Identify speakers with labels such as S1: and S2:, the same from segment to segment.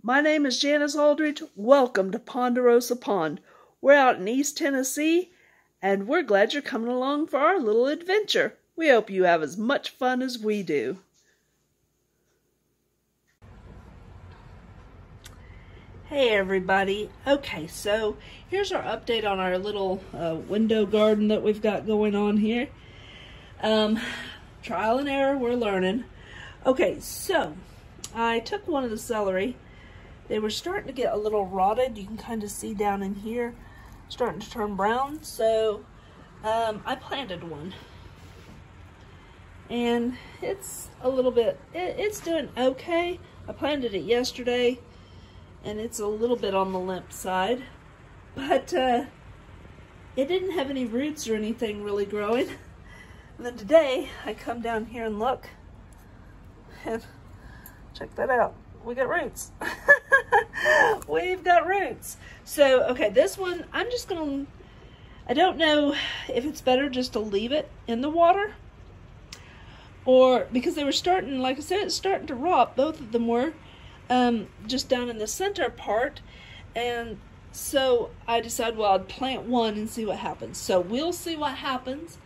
S1: My name is Janice Aldridge. Welcome to Ponderosa Pond. We're out in East Tennessee, and we're glad you're coming along for our little adventure. We hope you have as much fun as we do. Hey everybody. Okay, so here's our update on our little window garden that we've got going on here. Trial and error, we're learning. Okay, so I took one of the celery. They were starting to get a little rotted. You can kind of see down in here, starting to turn brown. So I planted one. And it's a little bit, it's doing okay. I planted it yesterday, and it's a little bit on the limp side. But it didn't have any roots or anything really growing. And then today, I come down here and look, and check that out. We got roots. We've got roots. So, okay, this one, I'm just gonna, I don't know if it's better just to leave it in the water, or, because they were starting, like I said, it's starting to rot. Both of them were, just down in the center part. And so I decided, well, I'd plant one and see what happens. So we'll see what happens.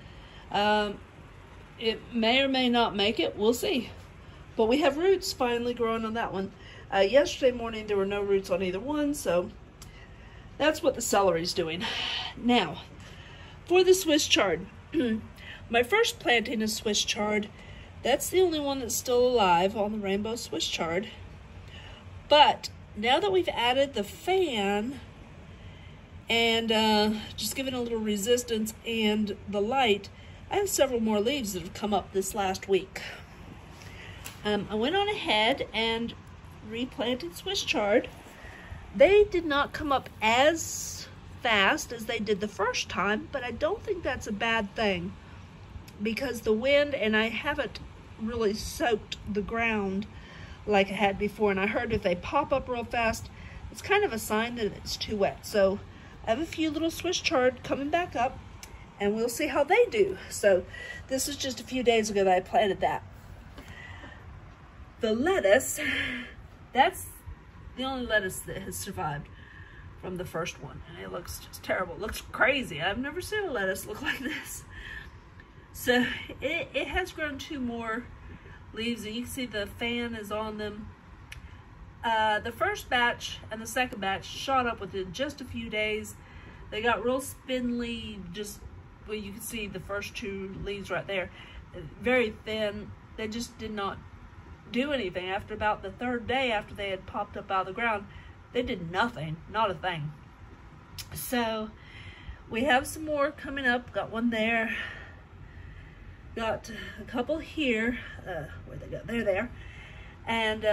S1: It may or may not make it. We'll see. But we have roots finally growing on that one. Yesterday morning, there were no roots on either one, so that's what the celery's doing. Now, for the Swiss chard. My first planting is Swiss chard. That's the only one that's still alive on the rainbow Swiss chard. But now that we've added the fan and just given a little resistance and the light, I have several more leaves that have come up this last week. I went on ahead and replanted Swiss chard. They did not come up as fast as they did the first time, but I don't think that's a bad thing, because the wind, and I haven't really soaked the ground like I had before, and I heard if they pop up real fast, it's kind of a sign that it's too wet. So I have a few little Swiss chard coming back up, and we'll see how they do. So this is just a few days ago that I planted that. The lettuce, that's the only lettuce that has survived from the first one. And it looks just terrible. It looks crazy. I've never seen a lettuce look like this. So it has grown 2 more leaves, and you can see the fan is on them. The first batch and the second batch shot up within just a few days. They got real spindly, just, well, you can see the first 2 leaves right there. Very thin. They just did not do anything. After about the 3rd day after they had popped up out of the ground, they did nothing, not a thing. So we have some more coming up. Got one there, got a couple here, where they go, there they are, and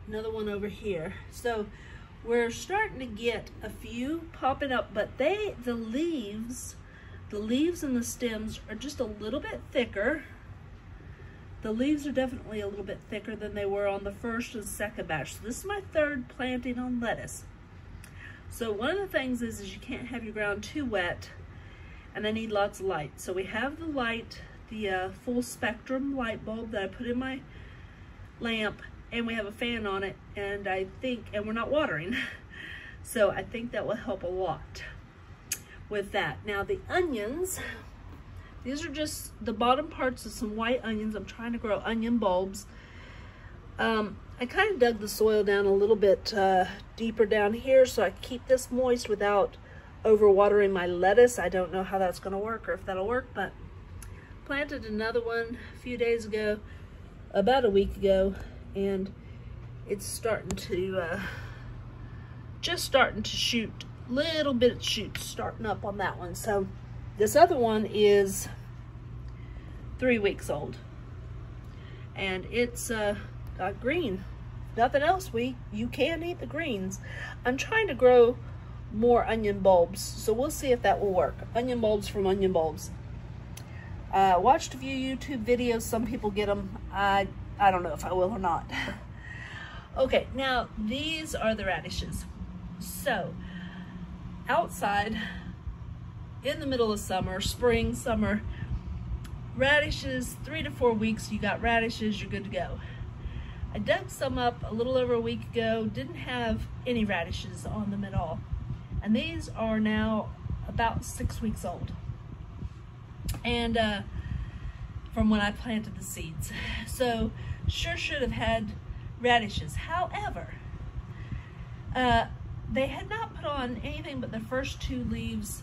S1: another one over here. So we're starting to get a few popping up, but the leaves and the stems are just a little bit thicker. The leaves are definitely a little bit thicker than they were on the first and second batch. So this is my 3rd planting on lettuce. So one of the things is you can't have your ground too wet, and they need lots of light. So we have the light, the full spectrum light bulb that I put in my lamp, and we have a fan on it, and and we're not watering. So I think that will help a lot with that. Now the onions, these are just the bottom parts of some white onions. I'm trying to grow onion bulbs. I kind of dug the soil down a little bit deeper down here so I keep this moist without overwatering my lettuce. I don't know how that's going to work or if that'll work, but planted another one a few days ago, about a week ago, and it's starting to just starting to shoot, little bit of shoots starting up on that one. So this other one is 3 weeks old, and it's got green. Nothing else, you can eat the greens. I'm trying to grow more onion bulbs, so we'll see if that will work. Onion bulbs from onion bulbs. Watched a few YouTube videos. Some people get them. I don't know if I will or not. Okay, now these are the radishes. So outside in the middle of summer, spring, summer, radishes, 3 to 4 weeks, you got radishes, you're good to go. I dug some up a little over a week ago, didn't have any radishes on them at all. And these are now about 6 weeks old. And from when I planted the seeds. So sure should have had radishes. However, they had not put on anything but the first 2 leaves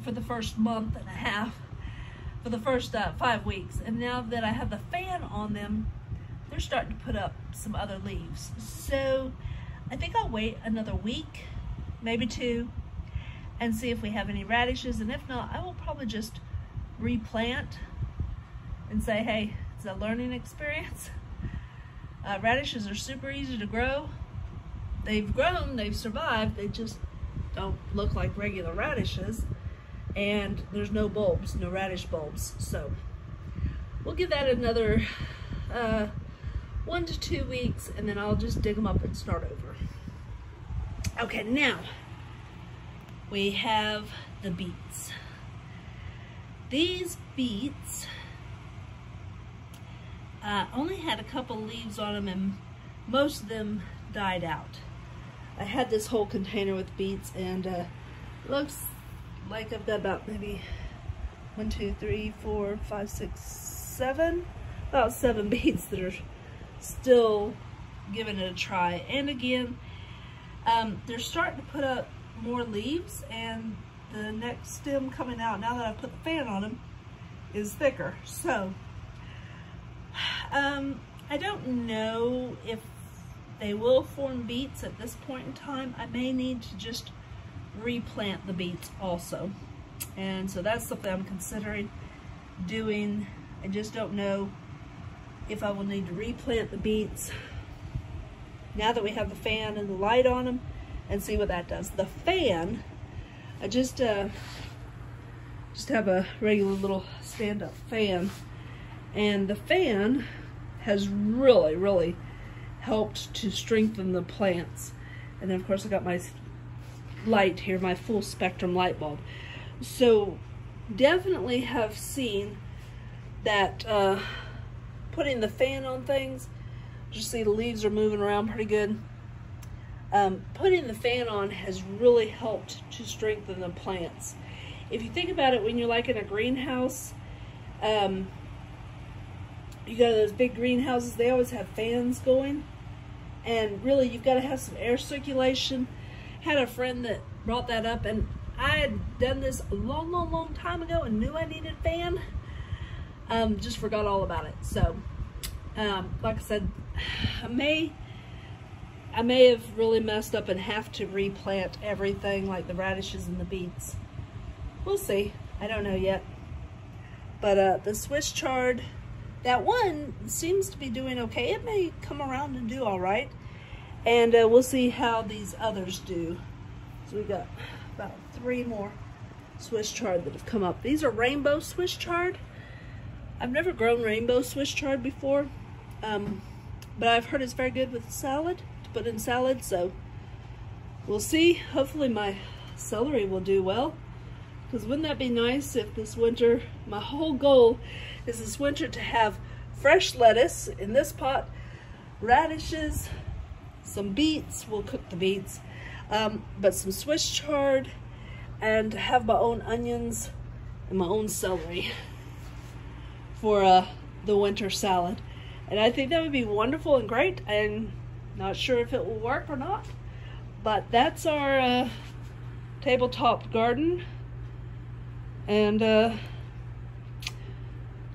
S1: for the first month and a half, for the first 5 weeks. And now that I have the fan on them, they're starting to put up some other leaves. So I think I'll wait another week, maybe 2, and see if we have any radishes. And if not, I will probably just replant and say, hey, it's a learning experience. Radishes are super easy to grow. They've grown, they've survived, they just don't look like regular radishes. And there's no bulbs, no radish bulbs. So we'll give that another 1 to 2 weeks, and then I'll just dig them up and start over. Okay, now we have the beets. These beets only had a couple leaves on them, and most of them died out. I had this whole container with beets, and looks like I've got about maybe 1, 2, 3, 4, 5, 6, 7, about 7 beets that are still giving it a try. And again, they're starting to put up more leaves, and the next stem coming out, now that I've put the fan on them, is thicker. So I don't know if they will form beets at this point in time. I may need to just replant the beets also. And so that's something I'm considering doing. I just don't know if I will need to replant the beets now that we have the fan and the light on them, and see what that does. The fan, I just have a regular little stand-up fan, and the fan has really helped to strengthen the plants. And then of course I got my light here, my full spectrum light bulb. So definitely have seen that putting the fan on things, you see the leaves are moving around pretty good. Putting the fan on has really helped to strengthen the plants. If you think about it, when you're like in a greenhouse, you go to those big greenhouses, they always have fans going, and really you've got to have some air circulation. Had a friend that brought that up, and I had done this a long time ago and knew I needed a fan. Just forgot all about it. So like I said, I may have really messed up and have to replant everything, like the radishes and the beets. We'll see. I don't know yet. But the Swiss chard, that one seems to be doing okay. It may come around and do all right. And we'll see how these others do. So we've got about 3 more Swiss chard that have come up. These are rainbow Swiss chard. I've never grown rainbow Swiss chard before, but I've heard it's very good with salad, to put in salad, so we'll see. Hopefully my celery will do well, because wouldn't that be nice if this winter, my whole goal is this winter to have fresh lettuce in this pot, radishes, some beets, we'll cook the beets, but some Swiss chard, and have my own onions and my own celery for the winter salad. And I think that would be wonderful and great. I'm not sure if it will work or not, but that's our tabletop garden, and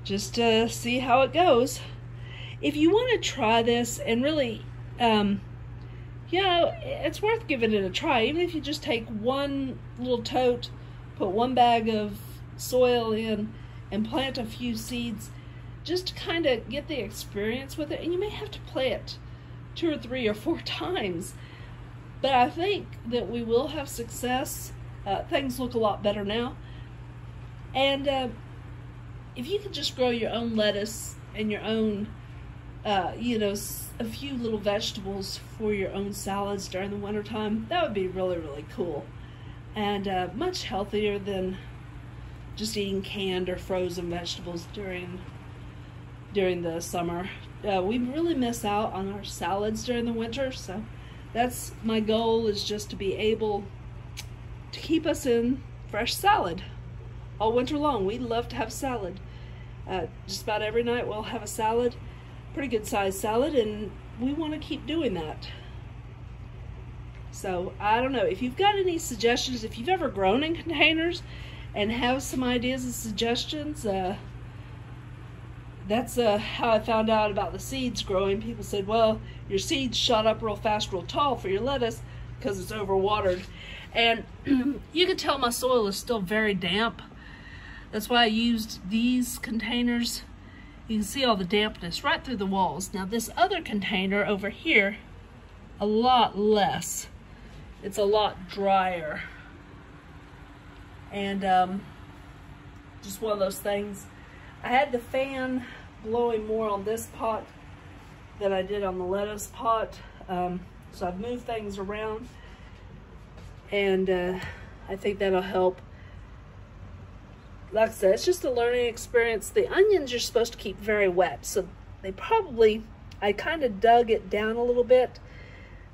S1: just see how it goes. If you want to try this and really you know, it's worth giving it a try. Even if you just take one little tote, put 1 bag of soil in, and plant a few seeds, just to kind of get the experience with it. And you may have to plant it 2 or 3 or 4 times, but I think that we will have success. Things look a lot better now. And if you could just grow your own lettuce and your own you know, a few little vegetables for your own salads during the winter time, that would be really cool, and much healthier than just eating canned or frozen vegetables during the summer. we really miss out on our salads during the winter. So that's my goal, is just to be able to keep us in fresh salad all winter long. We love to have salad. Just about every night we'll have a salad, pretty good sized salad, and we want to keep doing that. So I don't know if you've got any suggestions, if you've ever grown in containers and have some ideas and suggestions. That's how I found out about the seeds growing. People said, well, your seeds shot up real fast, real tall for your lettuce because it's overwatered. And you can tell my soil is still very damp. That's why I used these containers. You can see all the dampness right through the walls. Now this other container over here, a lot less. It's a lot drier. And just one of those things. I had the fan blowing more on this pot than I did on the lettuce pot. So I've moved things around, and I think that'll help. Like I said, it's just a learning experience. The onions you're supposed to keep very wet, so they probably, I kind of dug it down a little bit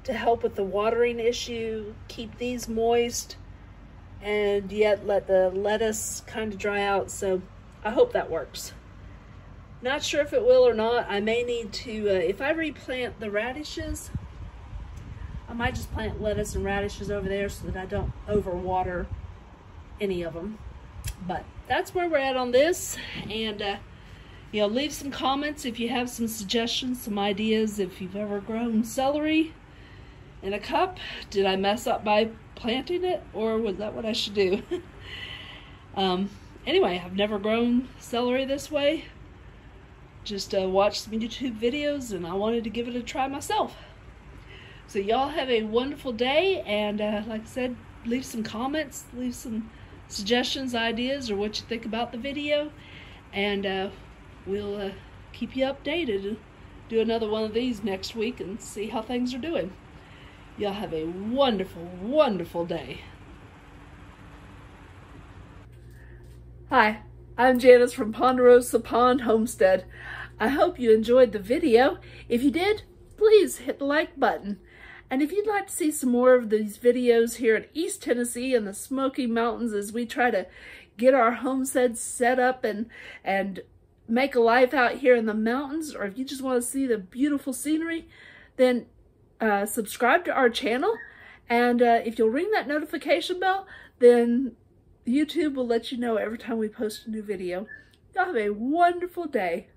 S1: to help with the watering issue, keep these moist, and yet let the lettuce kind of dry out. So I hope that works. Not sure if it will or not. I may need to, if I replant the radishes, I might just plant lettuce and radishes over there so that I don't overwater any of them. But that's where we're at on this. And you know, leave some comments if you have some suggestions, some ideas. If you've ever grown celery in a cup, did I mess up by planting it, or was that what I should do? Anyway, I've never grown celery this way. Just watched some YouTube videos, and I wanted to give it a try myself. So y'all have a wonderful day, and like I said, leave some comments, leave some suggestions, ideas, or what you think about the video, and we'll keep you updated. Do another one of these next week and see how things are doing. Y'all have a wonderful, wonderful day. Hi, I'm Janice from Ponderosa Pond Homestead. I hope you enjoyed the video. If you did, please hit the like button. And if you'd like to see some more of these videos here in East Tennessee and the Smoky Mountains as we try to get our homestead set up and make a life out here in the mountains, or if you just want to see the beautiful scenery, then subscribe to our channel. And if you'll ring that notification bell, then YouTube will let you know every time we post a new video. Y'all have a wonderful day.